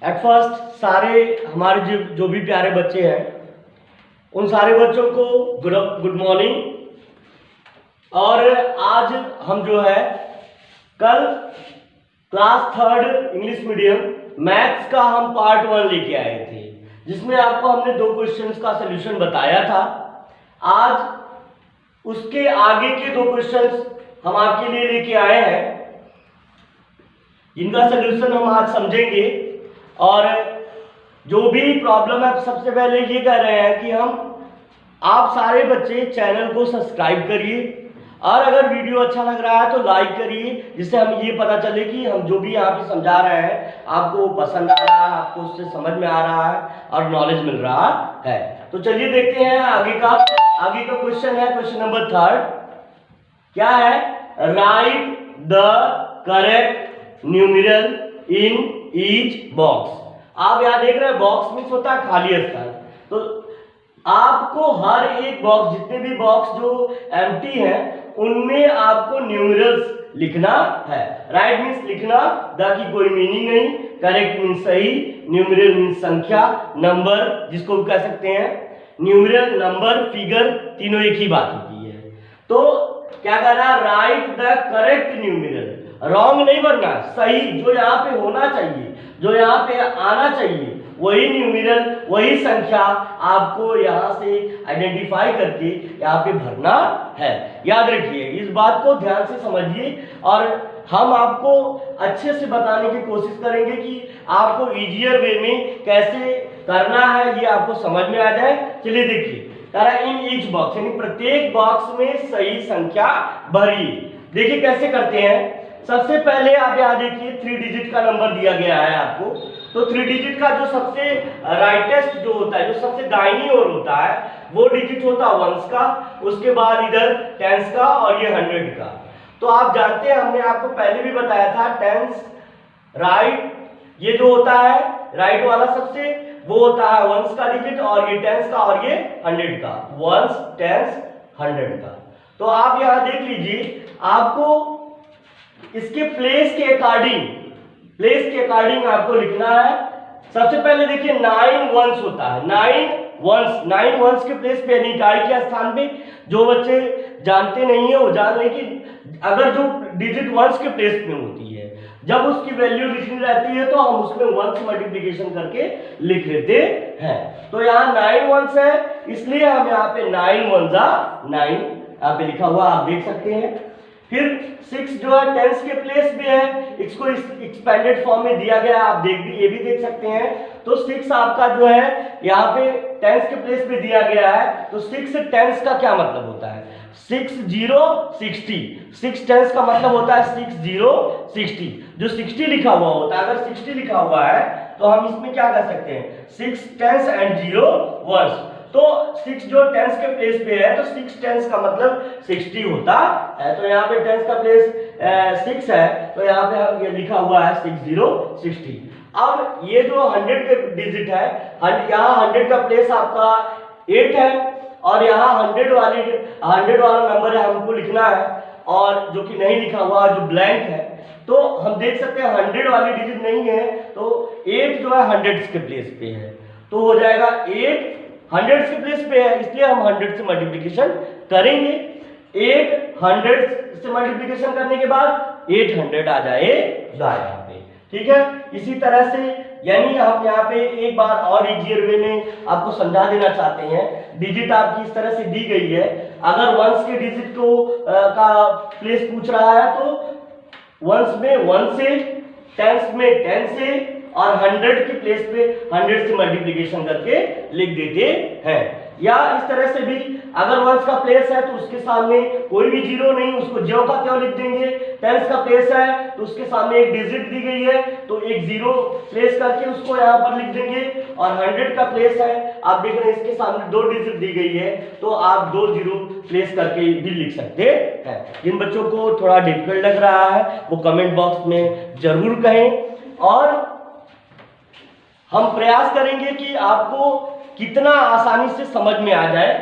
At first सारे हमारे जो भी प्यारे बच्चे हैं उन सारे बच्चों को गुड मॉर्निंग। और आज हम जो है कल क्लास 3 इंग्लिश मीडियम मैथ्स का हम पार्ट 1 लेके आए थे, जिसमें आपको हमने 2 क्वेश्चंस का सलूशन बताया था। आज उसके आगे के 2 क्वेश्चंस हम आपके लिए लेके आए हैं, जिनका सलूशन हम आज समझेंगे। और जो भी प्रॉब्लम है, सबसे पहले ये कह रहे हैं कि आप सारे बच्चे चैनल को सब्सक्राइब करिए और अगर वीडियो अच्छा लग रहा है तो लाइक करिए, जिससे हमें ये पता चले कि हम जो भी यहाँ पे समझा रहे हैं आपको पसंद आ रहा है, आपको उससे समझ में आ रहा है और नॉलेज मिल रहा है। तो चलिए देखते हैं आगे का क्वेश्चन है। क्वेश्चन नंबर 3 क्या है? Write the correct numeral in each box. आप यहाँ देख रहे हैं बॉक्स मीन्स होता है खाली स्थान। तो आपको हर एक बॉक्स, जितने भी बॉक्स जो एम्प्टी है उनमें आपको न्यूमेरल्स लिखना है। राइट मीन्स लिखना, द की कोई मीनिंग नहीं, करेक्ट मीन्स सही, न्यूमेरल मीन्स संख्या, नंबर जिसको भी कह सकते हैं। न्यूमेरल, नंबर, फिगर तीनों एक ही बात होती है। तो क्या कह रहा है? Write the correct numeral. Wrong नहीं बनना, सही जो यहाँ पे होना चाहिए, जो यहाँ पे आना चाहिए वही न्यूमेरल, वही संख्या आपको यहाँ से आइडेंटिफाई करके यहाँ पे भरना है। याद रखिए, इस बात को ध्यान से समझिए और हम आपको अच्छे से बताने की कोशिश करेंगे कि आपको इजियर वे में कैसे करना है, ये आपको समझ में आ जाए। चलिए देखिए, इन ईच बॉक्स, यानी प्रत्येक बॉक्स में सही संख्या भरिए। देखिए कैसे करते हैं। सबसे पहले आप यहाँ देखिए 3 डिजिट का नंबर दिया गया है आपको। तो 3 डिजिट का जो सबसे राइटेस्ट जो होता है, जो सबसे दाहिनी ओर होता है, वो डिजिट होता है 1s का, उसके बाद इधर 10s का और ये 100 का। तो आप जानते हैं, हमने आपको पहले भी बताया था 10s राइट, ये जो होता है राइट वाला सबसे, वो होता है 1s का डिजिट और ये 10s का और ये 100 का, 1s 10s 100 का। तो आप यहाँ देख लीजिए, आपको इसके प्लेस के अकॉर्डिंग आपको लिखना है। सबसे पहले देखिए 9 1s होता है, 9 1s के प्लेस पे, यानी इकाई के स्थान पे। जो बच्चे जानते नहीं है वो जान लें कि अगर जो डिजिट 1s के प्लेस पे होती है, जब उसकी वैल्यू लिखनी रहती है तो हम उसमें 1 से मल्टीप्लिकेशन करके लिख लेते हैं। तो यहाँ 9 1s है, इसलिए हम यहाँ पे 9 1 9 यहाँ पे लिखा हुआ आप देख सकते हैं। फिर 6 जो है 10s के प्लेस पे है, इसको एक्सपेंडेड फॉर्म में दिया गया है, आप ये भी देख सकते हैं। तो 6 आपका जो है यहाँ पे 10s के प्लेस पे दिया गया है। तो 6 10s का क्या मतलब होता है? 6 0 60। 6 10s का मतलब होता है 6 0 60। जो 60 लिखा हुआ होता है, अगर 60 लिखा हुआ है तो हम इसमें क्या कर सकते हैं? 6 10s एंड 0 1s। तो 6 जो 10s के प्लेस पे है, तो 6 10s का मतलब 60 होता है। तो यहाँ पे 10s का प्लेस 6 है, तो यहाँ पे ये लिखा हुआ है 6 0 60। अब ये जो 100 के डिजिट है, यहाँ 100 का प्लेस आपका 8 है और यहाँ 100 वाला नंबर है, हमको लिखना है, और जो कि नहीं लिखा हुआ, जो ब्लैंक है। तो हम देख सकते हैं 100 वाली डिजिट नहीं है, तो 8 जो है 100 के प्लेस पे है, तो हो जाएगा 8 100 के प्लेस पे है, इसलिए हम 100 से मल्टीप्लिकेशन करेंगे। 8 100 से मल्टीप्लिकेशन करने के बाद 800 आ जाएगा यहाँ पे। ठीक है, इसी तरह से, यानी हम यहाँ पे एक बार और इजियर वे में आपको समझा देना चाहते हैं। डिजिट आपकी इस तरह से दी गई है, अगर 1s के डिजिट को का प्लेस पूछ रहा है तो 1s में 1 से, 10s में 10 से और 100 के प्लेस पे 100 से मल्टीप्लिकेशन करके लिख देते हैं। या इस तरह से भी, अगर 1s का प्लेस है तो उसके सामने कोई भी जीरो नहीं, उसको ज्यों का त्यों लिख देंगे। 10s का प्लेस है तो उसके सामने एक डिजिट दी गई है, तो एक जीरो प्लेस करके उसको यहाँ पर लिख देंगे। और 100 का प्लेस है, आप देख रहे हैं इसके सामने 2 डिजिट दी गई है, तो आप 2 जीरो प्लेस करके भी लिख सकते हैं। जिन बच्चों को थोड़ा डिफिकल्ट लग रहा है वो कमेंट बॉक्स में जरूर कहें, और हम प्रयास करेंगे कि आपको कितना आसानी से समझ में आ जाए।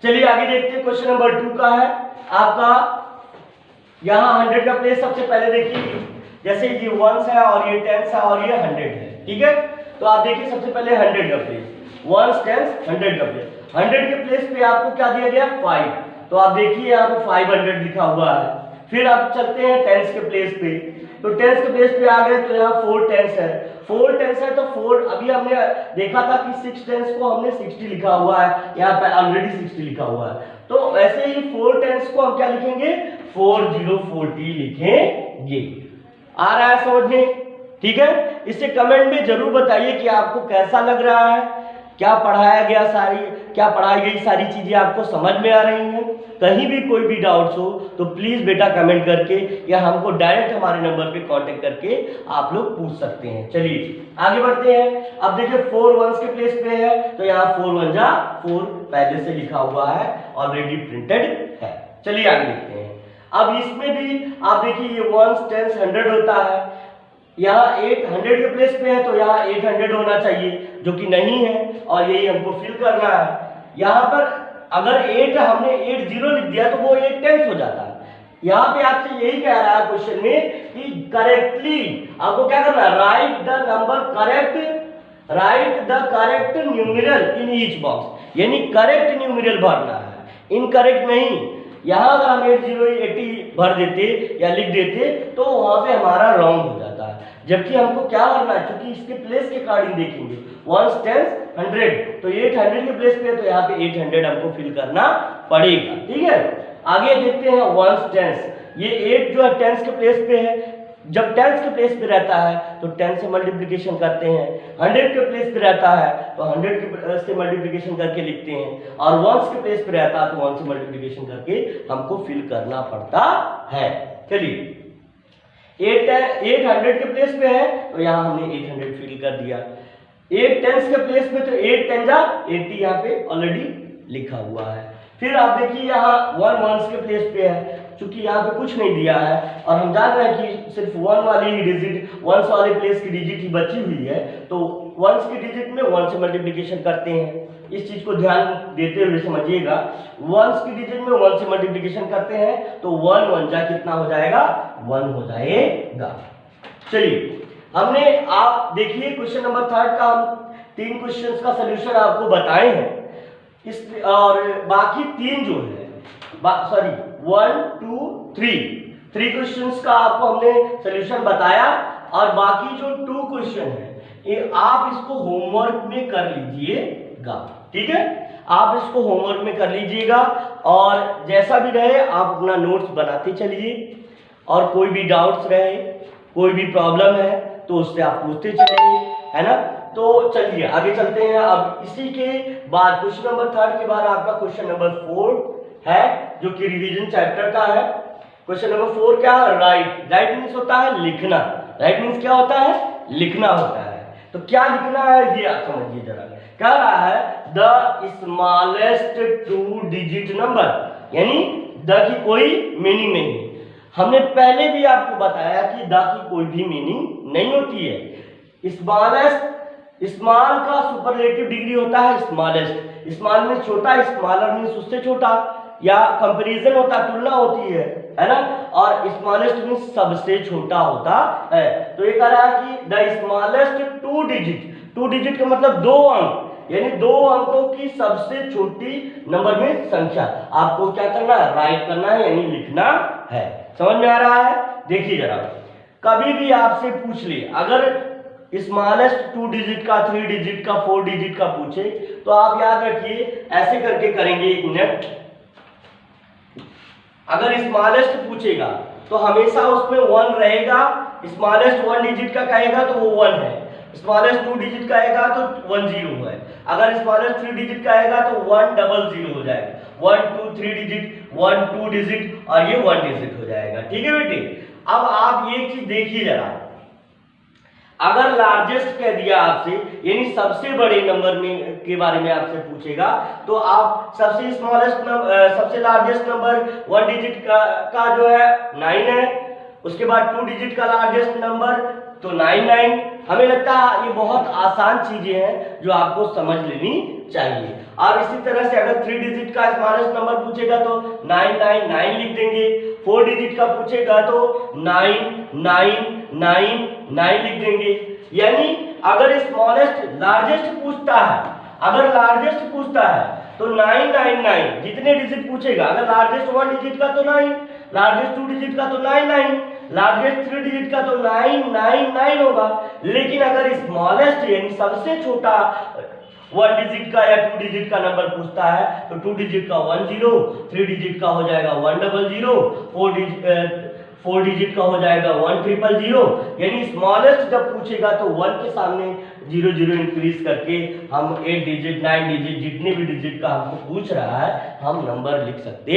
चलिए आगे देखते हैं। क्वेश्चन नंबर 2 का है आपका, यहाँ 100 का प्लेस सबसे पहले देखिए, जैसे ये 1s है और ये 10s है और ये 100 है, ठीक है। तो आप देखिए सबसे पहले 100 का प्लेस, 1 10 100 का प्लेस, 100 के प्लेस पे आपको क्या दिया गया 5, तो आप देखिए यहाँ पे 500 लिखा हुआ है। फिर आप चलते हैं 10 के प्लेस पे, तो 10 के प्लेस पे आ गए तो यहाँ 4 10 है, 4 10 है तो 4, अभी हमने देखा था कि 6 10 को हमने 60 लिखा हुआ है, यहाँ पे ऑलरेडी 60 लिखा हुआ है, तो वैसे ही 4 10 को हम क्या लिखेंगे 4040 लिखेंगे। आ रहा है समझ में, ठीक है। इसे कमेंट में जरूर बताइए कि आपको कैसा लग रहा है, क्या पढ़ाया गया, क्या पढ़ाई गई सारी चीजें आपको समझ में आ रही हैं। कहीं भी कोई भी डाउट्स हो तो प्लीज बेटा कमेंट करके या हमको डायरेक्ट हमारे नंबर पे कांटेक्ट करके आप लोग पूछ सकते हैं। चलिए आगे बढ़ते हैं। अब देखिए 4 1s के प्लेस पे है, तो यहाँ 4 1 जा 4 पहले से लिखा हुआ है, ऑलरेडी प्रिंटेड है। चलिए आगे देखते हैं। अब इसमें भी आप देखिए ये 1s 10s 100 होता है, यहाँ 800 के प्लेस पे है तो यहाँ 800 होना चाहिए, जो कि नहीं है, और यही हमको फिल करना है। यहाँ पर अगर 8 हमने 80 लिख दिया तो वो 8 10 हो जाता है। यहाँ पे आपसे यही कह रहा है क्वेश्चन में कि करेक्टली आपको क्या करना है, write the correct numeral in each box, यानी करेक्ट न्यूमेरल भरना है, इनकरेक्ट नहीं। यहाँ अगर हम 80 भर देते या लिख देते तो वहां पे हमारा रॉन्ग हो जाता है, जबकि हमको क्या करना है, क्योंकि इसके प्लेस के अकॉर्डिंग देखेंगे 1s 10s 100, तो 800 के प्लेस पे है तो यहाँ पे 800 हमको फिल करना पड़ेगा, ठीक है। आगे देखते हैं 1s 10s, ये 8 जो है 10s के प्लेस पे है, जब 10s के प्लेस पे रहता है तो 10 से मल्टीप्लिकेशन करते हैं, 100 के प्लेस पे रहता है तो 100 से मल्टीप्लिकेशन करके लिखते हैं, और 1s के प्लेस पे रहता है तो 1 से मल्टीप्लिकेशन करके हमको फिल करना पड़ता है। चलिए 800 के प्लेस पे है तो यहाँ हमने 800 फिल कर दिया, 8 10s के प्लेस पे तो 8 10 जा 80 यहाँ पे ऑलरेडी लिखा हुआ है। फिर आप देखिए यहाँ 1 1s के प्लेस पे है, चूंकि यहाँ पे कुछ नहीं दिया है और हम जान रहे हैं कि सिर्फ 1 वाली ही डिजिट, 1s वाले प्लेस की डिजिट ही बची हुई है, तो 1s की डिजिट में 1 से मल्टीप्लिकेशन करते हैं। इस चीज को ध्यान देते हुए समझिएगा, 1s की डिजिट में 1 से मल्टीप्लिकेशन करते हैं तो 1 1 जा कितना हो जाएगा 1 हो जाएगा। चलिए हमने आप देखिए क्वेश्चन नंबर 3 का हम 3 क्वेश्चंस का सलूशन आपको बताए हैं, इस और बाकी 3 जो है 1 2 3 क्वेश्चंस का आपको हमने सलूशन बताया, और बाकी जो 2 क्वेश्चन है ये आप इसको होमवर्क में कर लीजिएगा, ठीक है। आप इसको होमवर्क में कर लीजिएगा, और जैसा भी रहे आप अपना नोट्स बनाते चलिए, और कोई भी डाउट्स रहे, कोई भी प्रॉब्लम है तो उससे आप पूछते चलिए, है ना। तो चलिए आगे चलते हैं। अब इसी के बाद क्वेश्चन नंबर 3 के बाद आपका क्वेश्चन नंबर 4 है, जो कि रिवीजन चैप्टर का है। क्वेश्चन नंबर 4 क्या है, राइट मीन्स होता है लिखना, राइट मीन्स क्या होता है, लिखना होता है। तो क्या लिखना है ये आप समझिए जरा। कह रहा है द स्मॉलेस्ट 2 डिजिट नंबर, यानी द की कोई मीनिंग नहीं है। हमने पहले भी आपको बताया कि द की कोई भी मीनिंग नहीं होती है। स्मॉलेस्ट, स्मॉल का सुपरलेटिव डिग्री होता है स्मॉलेस्ट, स्मॉल में छोटा, स्मॉलर मीन्स उससे छोटा, या कंपैरिजन होता, तुलना होती है ना, और स्मॉलेस्ट मीन्स सबसे छोटा होता है। तो ये कह रहा है कि द स्मॉलेस्ट 2 डिजिट का मतलब 2 अंक, यानी 2 अंकों की सबसे छोटी नंबर में संख्या आपको क्या करना है, राइट करना है, यानी लिखना है। समझ में आ रहा है। देखिए जरा, कभी भी आपसे पूछ ले, अगर स्मॉलेस्ट 2 डिजिट का, 3 डिजिट का, 4 डिजिट का पूछे तो आप याद रखिए ऐसे करके करेंगे। 1 मिनट, अगर स्मॉलेस्ट पूछेगा तो हमेशा उसमें 1 रहेगा, स्मॉलेस्ट 1 डिजिट का कहेगा तो वो 1 है, स्मॉलेस्ट 2 डिजिट का आएगा तो 1 0 है, अगर स्मॉलेस्ट 3 डिजिट का आएगा तो 1 0 हो जाएगा, 1 2 3 डिजिट, 1 2 डिजिट और ये 1 डिजिट हो जाएगा, ठीक है बेटे। अब आप ये चीज देखिए जरा, अगर लार्जेस्ट कह दिया आपसे, यानी सबसे बड़े नंबर में के बारे में आपसे पूछेगा तो आप सबसे स्मॉलेस्ट नंबर, सबसे लार्जेस्ट नंबर 1 डिजिट का जो है 9 है, उसके बाद 2 डिजिट का लार्जेस्ट नंबर तो 99। हमें लगता है ये बहुत आसान चीजें हैं जो आपको समझ लेनी चाहिए। और इसी तरह से अगर 3 डिजिट का स्मॉलेस्ट नंबर पूछेगा तो 999 लिख देंगे, 4 डिजिट का पूछेगा तो 9999 लिख देंगे। यानी अगर स्मॉलेस्ट लार्जेस्ट पूछता है, अगर लार्जेस्ट पूछता है तो 999 जितने डिजिट पूछेगा, अगर लार्जेस्ट 1 डिजिट का तो 9, लार्जेस्ट 2 डिजिट का तो 99, लार्जेस्ट 3 डिजिट का तो 999 होगा। लेकिन अगर स्मॉलेस्ट यानी सबसे छोटा 1 डिजिट का या 2 डिजिट का नंबर पूछता है तो 2 डिजिट का 10, 3 डिजिट का हो जाएगा 100, 4 डिजिट का हो जाएगा 1000, यानी स्मॉलेस्ट जब पूछेगा तो 1 के सामने 00 इंक्रीज करके हम 8 डिजिट 9 डिजिट जितने भी डिजिट का हमको पूछ रहा है हम नंबर लिख सकते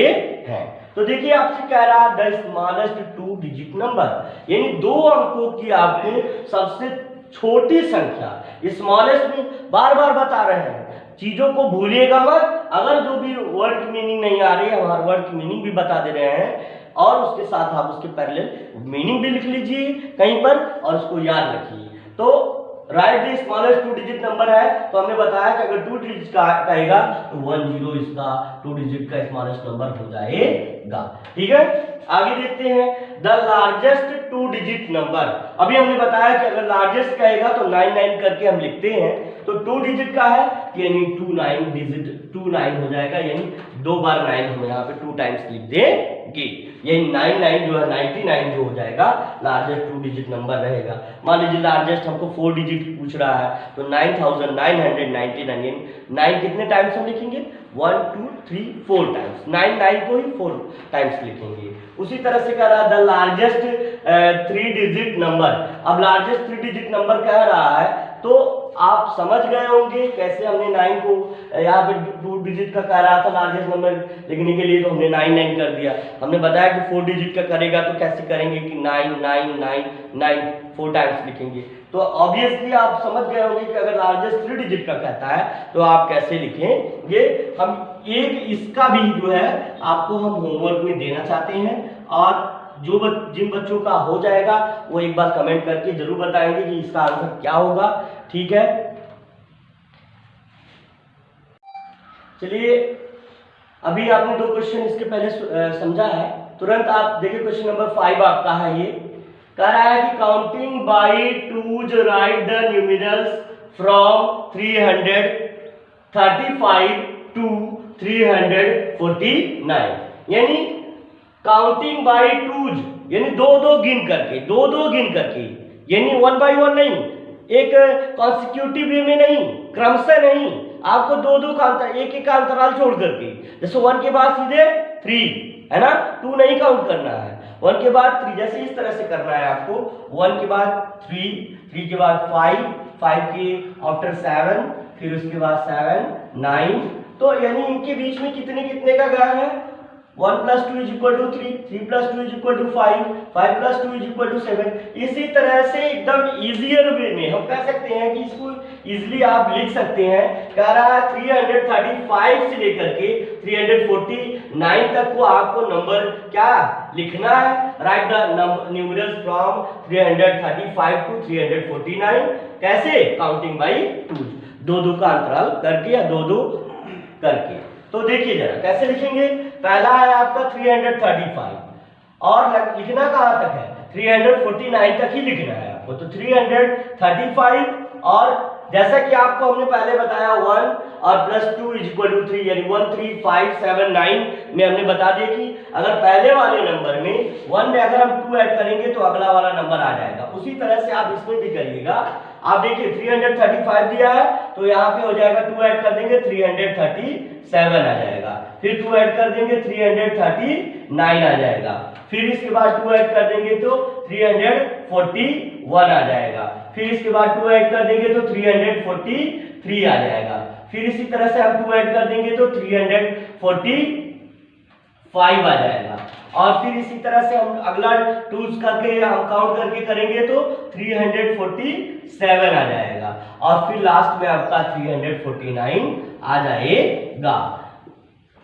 हैं। तो देखिए आपसे कह रहा है द स्मॉलेस्ट 2 डिजिट नंबर, यानी 2 अंकों की आपको सबसे छोटी संख्या, स्मॉलेस्ट में बार बार बता रहे हैं, चीजों को भूलिएगा मत। अगर जो भी वर्ड की मीनिंग नहीं आ रही है, हमारे वर्ड की मीनिंग भी बता दे रहे हैं और उसके साथ आप उसके पैरेलल मीनिंग भी लिख लीजिए कहीं पर और उसको याद रखिए। तो right the smallest 2 digit number है, तो हमने बताया कि अगर 2 डिजिट का कहेगा तो 10 इसका 2 डिजिट का स्मॉलेस्ट नंबर हो जाएगा। ठीक है, आगे देखते हैं द लार्जेस्ट 2 डिजिट नंबर। अभी हमने बताया कि अगर लार्जेस्ट कहेगा तो 99 करके हम लिखते हैं, तो 2 डिजिट का है यानी 29 डिजिट 29 हो जाएगा, यानी 2 बार 9 हम यहाँ पे 2 टाइम्स लिख देंगे, यानी 99 जो है 99 जो हो जाएगा लार्जेस्ट 2 डिजिट नंबर रहेगा। मान लीजिए लार्जेस्ट हमको 4 डिजिट पूछ रहा है तो 9999, यानी 9 कितने टाइम्स हम लिखेंगे 1 2 3 4 टाइम्स, 9 को ही 4 टाइम्स लिखेंगे। उसी तरह से कह रहा है द लार्जेस्ट 3 डिजिट नंबर। अब लार्जेस्ट 3 डिजिट नंबर कह रहा है तो आप समझ गए होंगे कैसे हमने 9 को यहाँ पे 2 डिजिट का कह रहा था लार्जेस्ट नंबर लिखने के लिए, तो हमने 99 कर दिया। हमने बताया कि 4 डिजिट का करेगा तो कैसे करेंगे कि 9 4 टाइम्स लिखेंगे। तो ऑब्वियसली आप समझ गए होंगे कि अगर लार्जेस्ट 3 डिजिट का कहता है तो आप कैसे लिखेंगे। हम एक इसका भी जो है आपको हम होमवर्क में देना चाहते हैं, और जिन बच्चों का हो जाएगा वो एक बार कमेंट करके जरूर बताएंगे कि इसका आंसर क्या होगा। ठीक है, चलिए अभी आपने 2 क्वेश्चन इसके पहले समझा है, तुरंत आप देखिए क्वेश्चन नंबर 5 आपका है। ये कह रहा है कि counting by twos write the numerals from 335 to 349, यानी काउंटिंग बाई टूज यानी 2-2 गिन करके, यानी 1 बाई 1 नहीं, एक कॉन्सिक्यूटिव वे में नहीं, क्रमशः नहीं, आपको 2-2 का अंतर, एक का अंतराल छोड़ करके, जैसे 1 के बाद सीधे 3 है ना, 2 नहीं काउंट करना है, 1 के बाद 3, जैसे इस तरह से करना है आपको, 1 के बाद 3 के बाद 5 के आफ्टर 7, फिर उसके बाद 7 9, तो यानी इनके बीच में कितने का गैप है, 1 + 2 = 3, 3 + 2 = 5, 5 + 2 = 7। इसी तरह से एकदम इजियर वे में हम कह सकते हैं कि इसको इजीली आप लिख सकते हैं। कह रहा है 335 से लेकर के 349 तक को आपको नंबर क्या लिखना है, write the numerals from 335 to 349, कैसे काउंटिंग बाई टूज, 2-2 का अंतराल करके या 2-2 करके। तो देखिए जरा कैसे लिखेंगे। पहला है आपका 335 और लिखना कहां तक है, 349 तक ही लिखना है आपको, तो 335 और जैसा कि आपको हमने पहले बताया 1 और +2 = 3, यानी 1 3 5 7 9 में हमने बता दिया कि अगर पहले वाले नंबर में 1 में अगर हम 2 ऐड करेंगे तो अगला वाला नंबर आ जाएगा। उसी तरह से आप इसमें भी करिएगा। आप देखिए 335 दिया है तो यहाँ पे हो जाएगा 2 ऐड कर देंगे 337 आ जाएगा, फिर 2 ऐड कर देंगे 339 आ जाएगा, फिर इसके बाद 2 ऐड कर देंगे तो 341 आ जाएगा, फिर इसके बाद 2 ऐड कर देंगे तो 343 आ जाएगा, फिर इसी तरह से हम 2 ऐड कर देंगे तो 345 आ जाएगा, और फिर इसी तरह से हम अगला 2 करके हम काउंट करके करेंगे तो 347 आ जाएगा, और फिर लास्ट में आपका 349 आ जाएगा।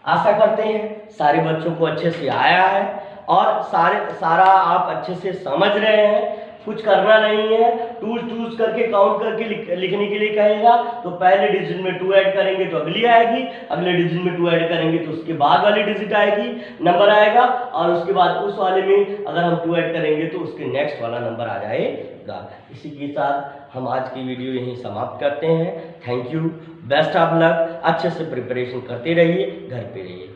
आशा करते हैं सारे बच्चों को अच्छे से आया है और सारा आप अच्छे से समझ रहे हैं। कुछ करना नहीं है, टू चूज करके काउंट करके लिखने के लिए कहेगा तो पहले डिजिट में 2 ऐड करेंगे तो अगली आएगी, अगले डिजिट में 2 ऐड करेंगे तो उसके बाद वाली डिजिट आएगी, नंबर आएगा, और उसके बाद उस वाले में अगर हम 2 ऐड करेंगे तो उसके नेक्स्ट वाला नंबर आ जाएगा। इसी के साथ हम आज की वीडियो यहीं समाप्त करते हैं। Thank you, best of luck, अच्छे से प्रिपरेशन करते रहिए, घर पे रहिए।